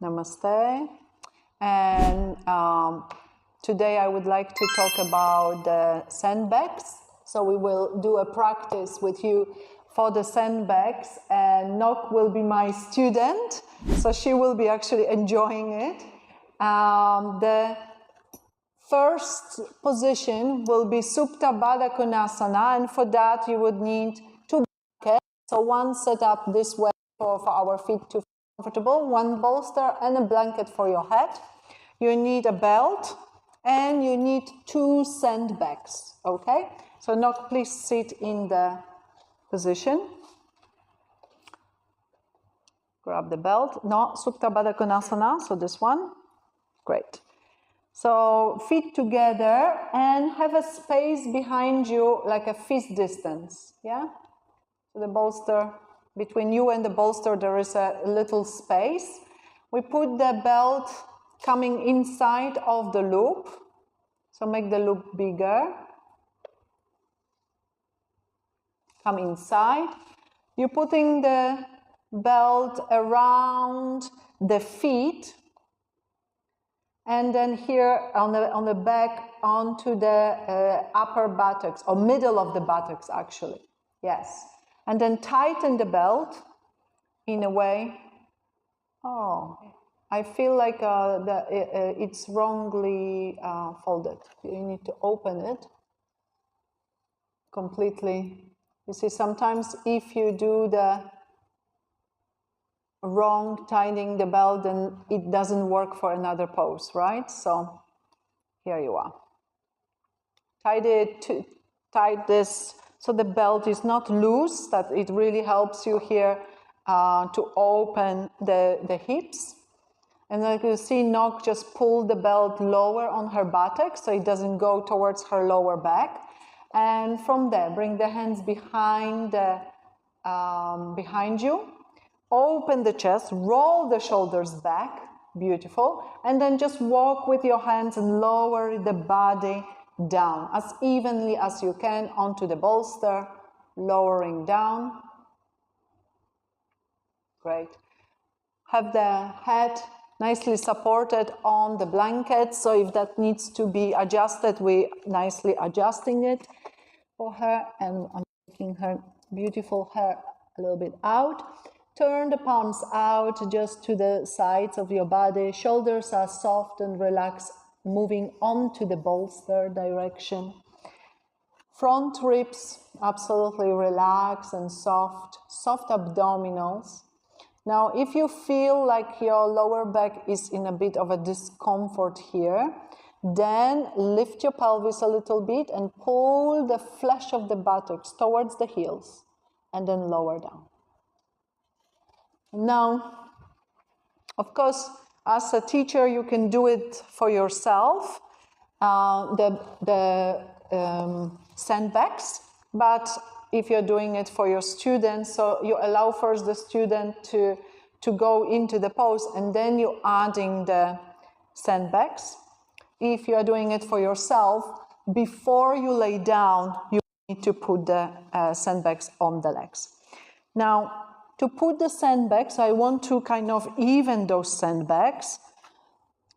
Namaste. And today I would like to talk about the sandbags. So we will do a practice with you for the sandbags, and Nok will be my student, so she will be actually enjoying it. The first position will be Supta Baddha Konasana, and for that you would need two blankets. So one set up this way for our feet to feel comfortable, one bolster and a blanket for your head. You need a belt and you need two sandbags, okay? So Nok, please sit in the position. Grab the belt. No, Supta Baddha Konasana, so this one. Great. So feet together and have a space behind you, like a fist distance, yeah? So the bolster, between you and the bolster there is a little space. We put the belt coming inside of the loop, so make the loop bigger. Come inside. You're putting the belt around the feet, and then here on the back onto the upper buttocks, or middle of the buttocks actually, yes. And then tighten the belt in a way. Oh, I feel like it's wrongly folded. You need to open it completely. You see, sometimes if you do the wrong tightening the belt, then it doesn't work for another pose, right? So here you are. Tie this so the belt is not loose, that it really helps you here to open the hips. And like you see, Nok just pull the belt lower on her buttocks so it doesn't go towards her lower back. And from there, bring the hands behind you. Open the chest, roll the shoulders back, beautiful. And then just walk with your hands and lower the body down as evenly as you can onto the bolster, lowering down. Great. Have the head nicely supported on the blanket, so if that needs to be adjusted, we nicely adjusting it for her. And I'm taking her beautiful hair a little bit out. Turn the palms out just to the sides of your body. Shoulders are soft and relaxed, moving on to the bolster direction. Front ribs absolutely relaxed and soft. Soft abdominals. Now, if you feel like your lower back is in a bit of a discomfort here, then lift your pelvis a little bit and pull the flesh of the buttocks towards the heels, and then lower down. Now, of course, as a teacher, you can do it for yourself, the sandbags, but if you're doing it for your students, so you allow first the student to go into the pose, and then you're adding the sandbags. If you are doing it for yourself, before you lay down, you need to put the sandbags on the legs. Now, to put the sandbags, I want to kind of even those sandbags,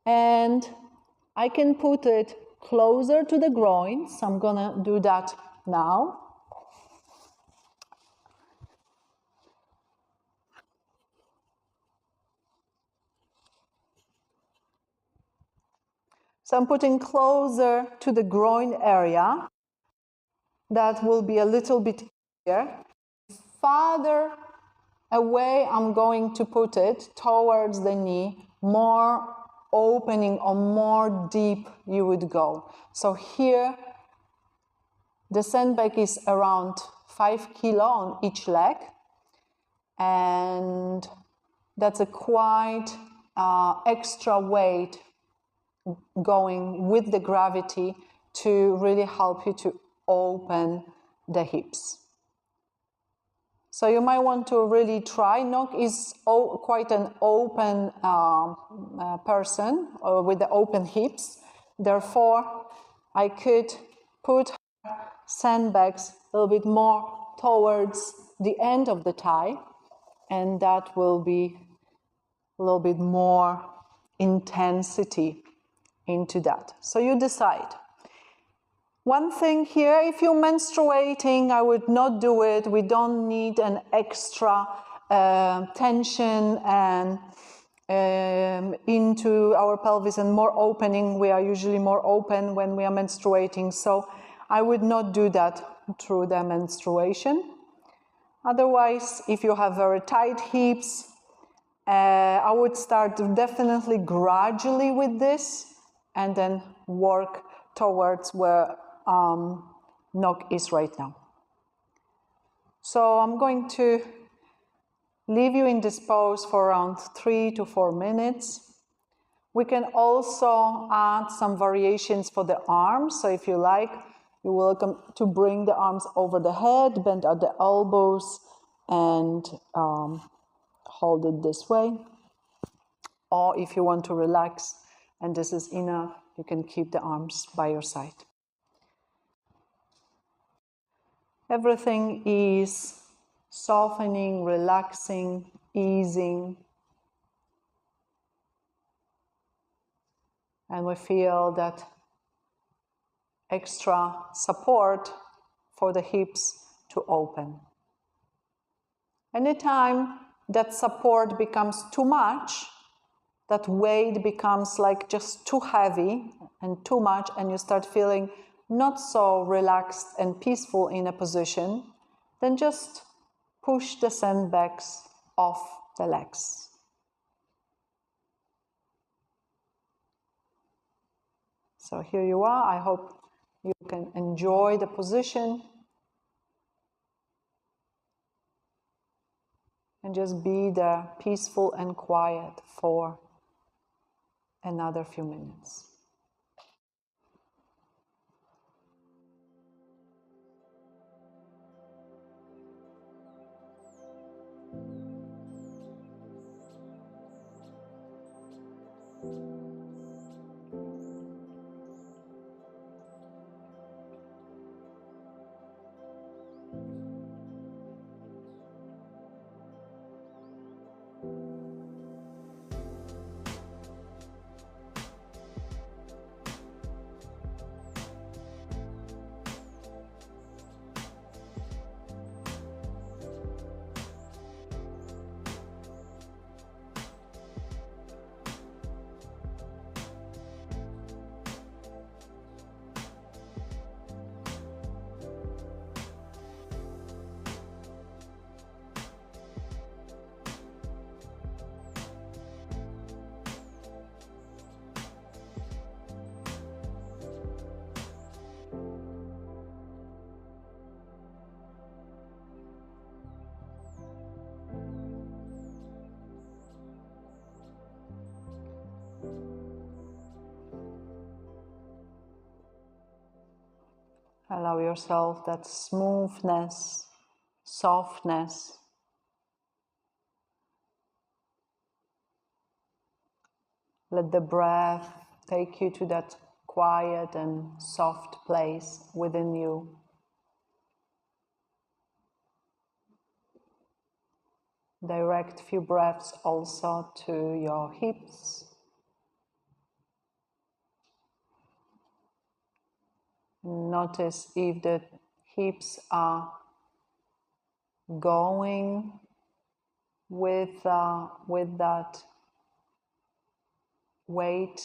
and I can put it closer to the groin, so I'm gonna do that now. So I'm putting closer to the groin area. That will be a little bit easier. Farther away I'm going to put it towards the knee, more opening or more deep you would go. So here the sandbag is around 5 kilo on each leg, and that's a quite extra weight going with the gravity to really help you to open the hips. So you might want to really try. Nok is quite an open person with the open hips. Therefore, I could put sandbags a little bit more towards the end of the thigh, and that will be a little bit more intensity into that. So you decide. One thing here, if you're menstruating, I would not do it. We don't need an extra tension and into our pelvis and more opening. We are usually more open when we are menstruating. So I would not do that through the menstruation. Otherwise, if you have very tight hips, I would start definitely gradually with this and then work towards where knock is right now. So I'm going to leave you in this pose for around 3 to 4 minutes. We can also add some variations for the arms. So if you like, you're welcome to bring the arms over the head, bend at the elbows, and hold it this way. Or if you want to relax and this is enough, you can keep the arms by your side. Everything is softening, relaxing, easing. And we feel that extra support for the hips to open. Anytime that support becomes too much, that weight becomes like just too heavy and too much, and you start feeling not so relaxed and peaceful in a position, then just push the sandbags off the legs. So here you are. I hope you can enjoy the position and just be there peaceful and quiet for another few minutes. Allow yourself that smoothness, softness. Let the breath take you to that quiet and soft place within you. Direct few breaths also to your hips. Notice if the hips are going with that weight,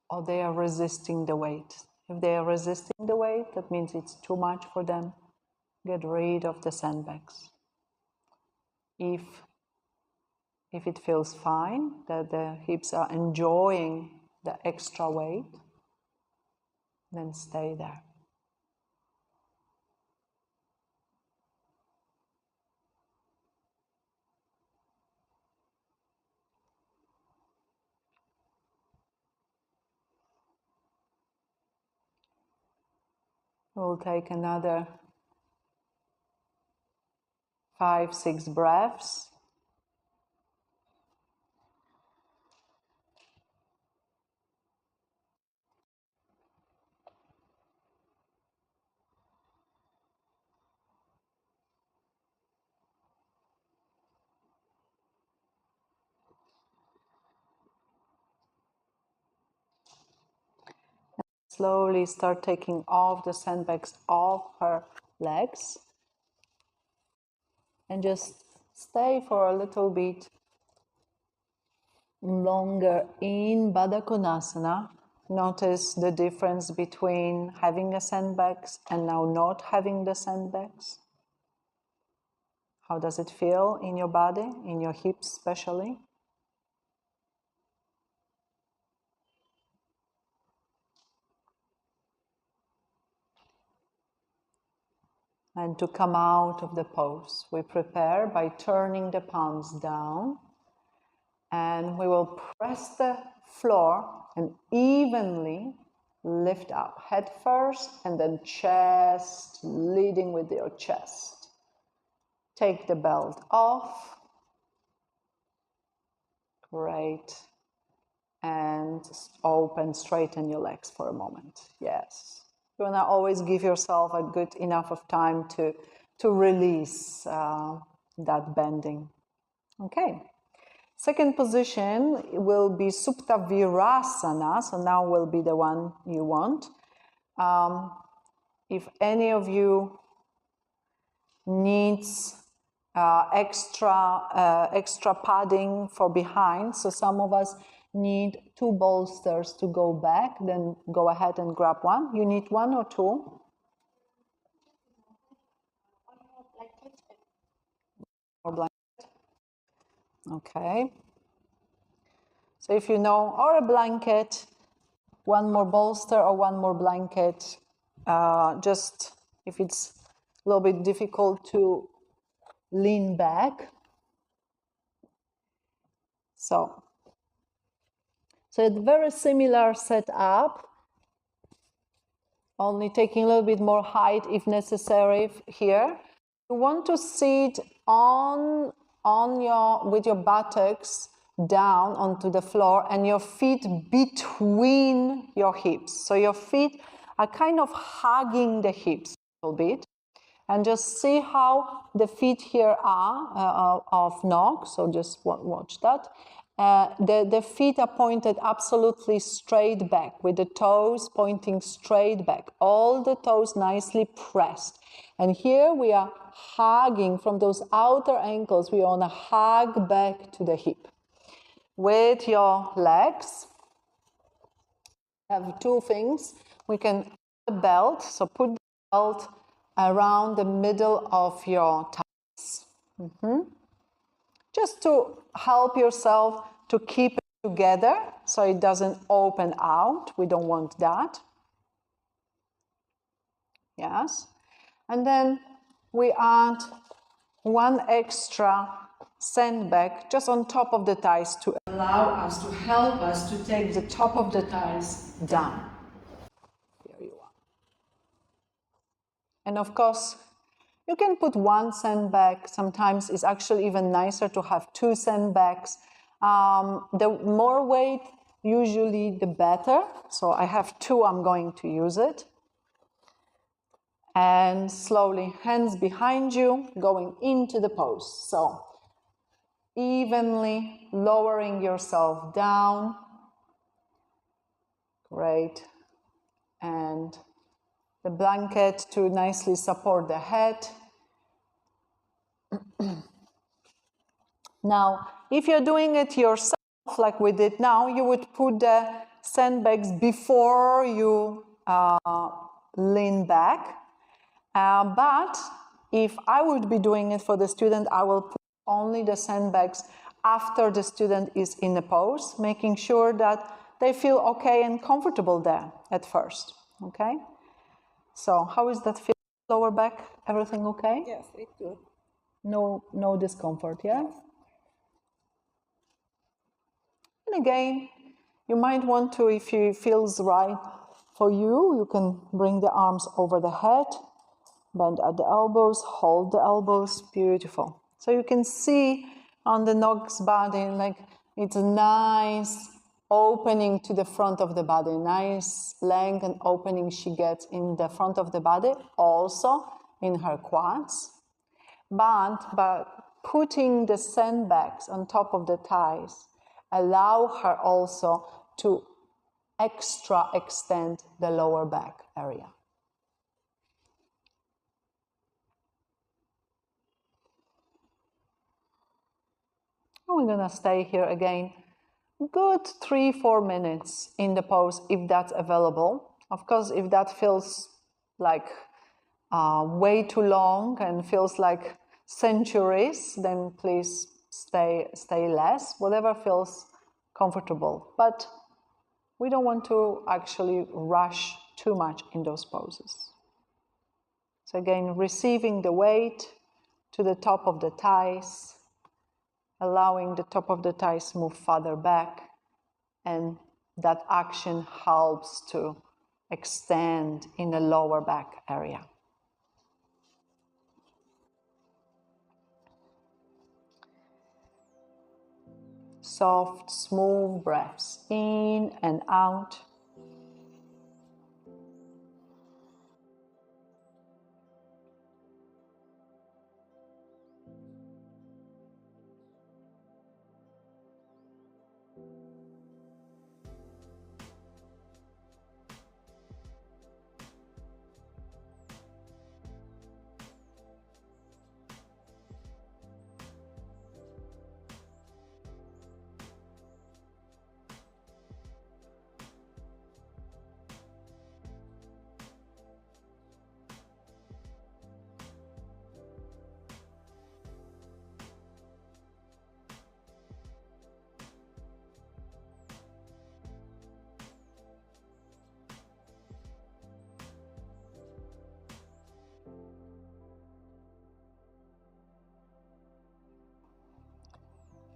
or they are resisting the weight. If they are resisting the weight, that means it's too much for them. Get rid of the sandbags. If it feels fine, that the hips are enjoying the extra weight, then stay there. We'll take another 5-6 breaths. slowly start taking off the sandbags off her legs. And just stay for a little bit longer in Baddha Konasana. Notice the difference between having the sandbags and now not having the sandbags. How does it feel in your body, in your hips especially? And to come out of the pose, we prepare by turning the palms down, and we will press the floor and evenly lift up, head first and then chest, leading with your chest. Take the belt off. Great. And open, straighten your legs for a moment. Yes. You want to always give yourself a good enough of time to release that bending. Okay. Second position will be Supta Virasana. So now will be the one you want. If any of you needs extra padding for behind, so some of us need 2 bolsters to go back, then go ahead and grab one. You need 1 or 2? Or blanket. Okay. So if you know, or a blanket, 1 more bolster or 1 more blanket, just if it's a little bit difficult to lean back. So it's very similar setup, only taking a little bit more height if necessary here. You want to sit with your buttocks down onto the floor and your feet between your hips. So your feet are kind of hugging the hips a little bit. And just see how the feet here are of Nog. So just watch that. The feet are pointed absolutely straight back, with the toes pointing straight back. All the toes nicely pressed. And here we are hugging from those outer ankles. We want to hug back to the hip. With your legs, have 2 things. We can put the belt. So put the belt around the middle of your thighs. Just to help yourself to keep it together so it doesn't open out. We don't want that. Yes. And then we add 1 extra sandbag just on top of the thighs to allow us, to help us to take the top of the thighs down. Here you are. And of course, you can put 1 sandbag. Sometimes it's actually even nicer to have 2 sandbags. The more weight, usually the better. So I have 2, I'm going to use it. And slowly, hands behind you, going into the pose. So evenly lowering yourself down. Great. And the blanket to nicely support the head. Now, if you're doing it yourself, like we did now, you would put the sandbags before you lean back. But if I would be doing it for the student, I will put only the sandbags after the student is in the pose, making sure that they feel okay and comfortable there at first. Okay? So how is that feel? Lower back, everything okay? Yes, it's good. No discomfort, yeah? And again, you might want to, if it feels right for you, you can bring the arms over the head, bend at the elbows, hold the elbows, beautiful. So you can see on the Nog's body, like it's a nice opening to the front of the body, nice length and opening she gets in the front of the body, also in her quads. But putting the sandbags on top of the thighs allow her also to extra extend the lower back area. We're gonna stay here again, good 3-4 minutes in the pose if that's available. Of course, if that feels like way too long and feels like centuries, then please stay less, whatever feels comfortable. But we don't want to actually rush too much in those poses. So again, receiving the weight to the top of the thighs, allowing the top of the thighs move farther back, and that action helps to extend in the lower back area. Soft, smooth breaths in and out.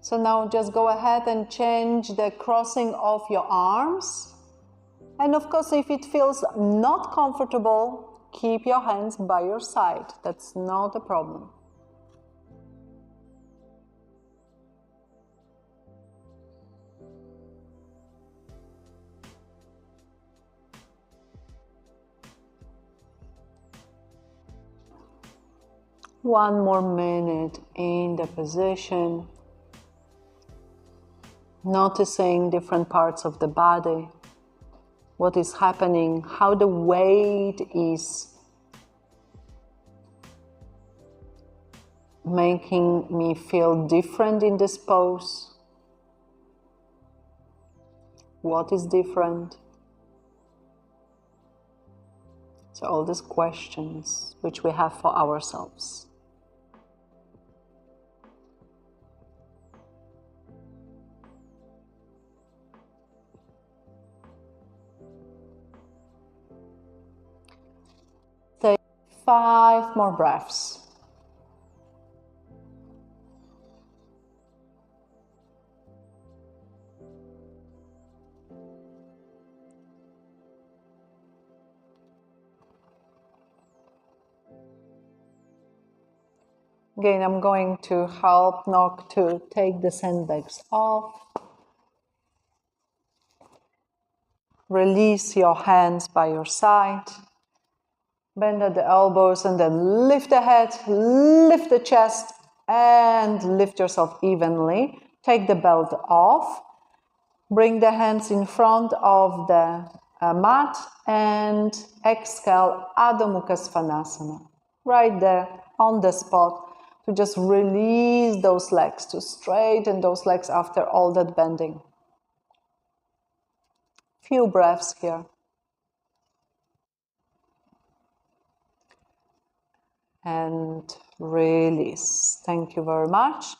So now just go ahead and change the crossing of your arms. And of course, if it feels not comfortable, keep your hands by your side. That's not a problem. One more minute in the position. Noticing different parts of the body, what is happening, how the weight is making me feel different in this pose. What is different? So all these questions which we have for ourselves. Take 5 more breaths. Again, I'm going to help Nok to take the sandbags off. Release your hands by your side. Bend at the elbows and then lift the head, lift the chest, and lift yourself evenly. Take the belt off. Bring the hands in front of the mat and exhale Adho Mukha Svanasana. Right there on the spot to just release those legs, to straighten those legs after all that bending. Few breaths here. And release. Thank you very much.